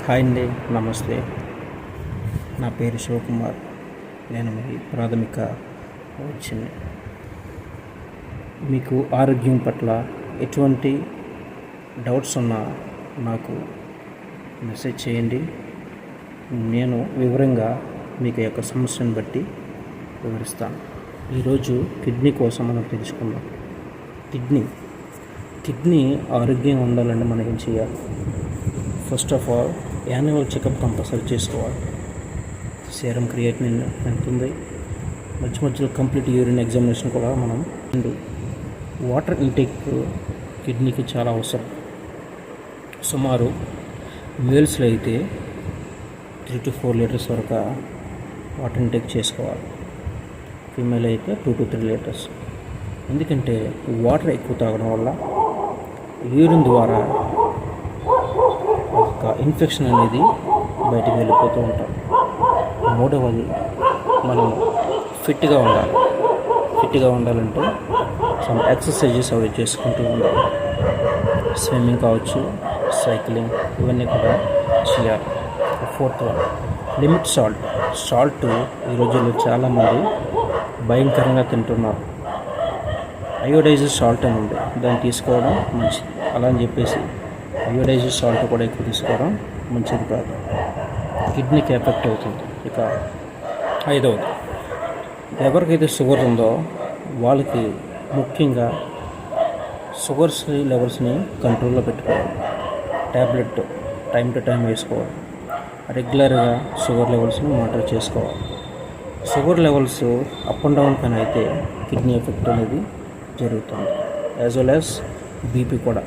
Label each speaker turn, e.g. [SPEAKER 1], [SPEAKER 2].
[SPEAKER 1] Hi అండి, నమస్తే. నా పేరు శివకుమార్. నేను మీ ప్రాథమిక వైద్యుని. మీకు ఆరోగ్యం పట్ల ఎటువంటి డౌట్స్ ఉన్నా నాకు మెసేజ్ చేయండి. నేను వివరంగా మీకు యొక్క సమస్యను బట్టి వివరిస్తాను. ఈరోజు కిడ్నీ కోసం మనం తెలుసుకుందాం. కిడ్నీ ఆరోగ్యంగా ఉండాలంటే మనం ఏం చేయాలి? First of all annual checkup compulsory చేసుకోవాలి. సీరం క్రియేటినిన్ ఎంత ఉంది, మధ్యలో కంప్లీట్ యూరిన్ ఎగ్జామినేషన్ కూడా మనం. వాటర్ ఇంటేక్ కిడ్నీకి చాలా అవసరం. సుమారు మేల్స్లో అయితే 3 to 4 లీటర్స్ వరకు వాటర్ ఇంటేక్ చేసుకోవాలి. ఫీమేల్ అయితే 2 to 3 లీటర్స్. ఎందుకంటే వాటర్ ఎక్కువ తాగడం వల్ల యూరిన్ ద్వారా ఒక ఇన్ఫెక్షన్ అనేది బయటికి వెళ్ళిపోతూ ఉంటాం. మూడవది, మనం ఫిట్గా ఉండాలంటే సమ్ ఎక్సర్సైజెస్ అవి చేసుకుంటూ ఉండాలి. స్విమ్మింగ్ కావచ్చు, సైక్లింగ్, ఇవన్నీ కూడా చేయాలి. ఫోర్త్ వన్, లిమిట్ సాల్ట్ ఈ రోజుల్లో చాలామంది భయంకరంగా తింటున్నారు. అయోడైజ్డ్ సాల్ట్ అని ఉంది, దాన్ని తీసుకోవడం మంచిది. అలా అని చెప్పేసి అయోడైజ్డ్ సాల్ట్ కూడా ఎక్కువ తీసుకోవడం మంచిది కాదు, కిడ్నీకి ఎఫెక్ట్ అవుతుంది. ఇక 5వది, ఎవరికైతే షుగర్ ఉందో వాళ్ళకి ముఖ్యంగా షుగర్స్ లెవెల్స్ని కంట్రోల్లో పెట్టుకోవాలి. ట్యాబ్లెట్ టైం టు టైం వేసుకోవాలి. రెగ్యులర్గా షుగర్ లెవెల్స్ని మానిటర్ చేసుకోవాలి. Sugar levels up and down పైన అయితే కిడ్నీ ఎఫెక్ట్ అనేది జరుగుతుంది. యాజ్ వెల్ యాజ్ బీపీ కూడా.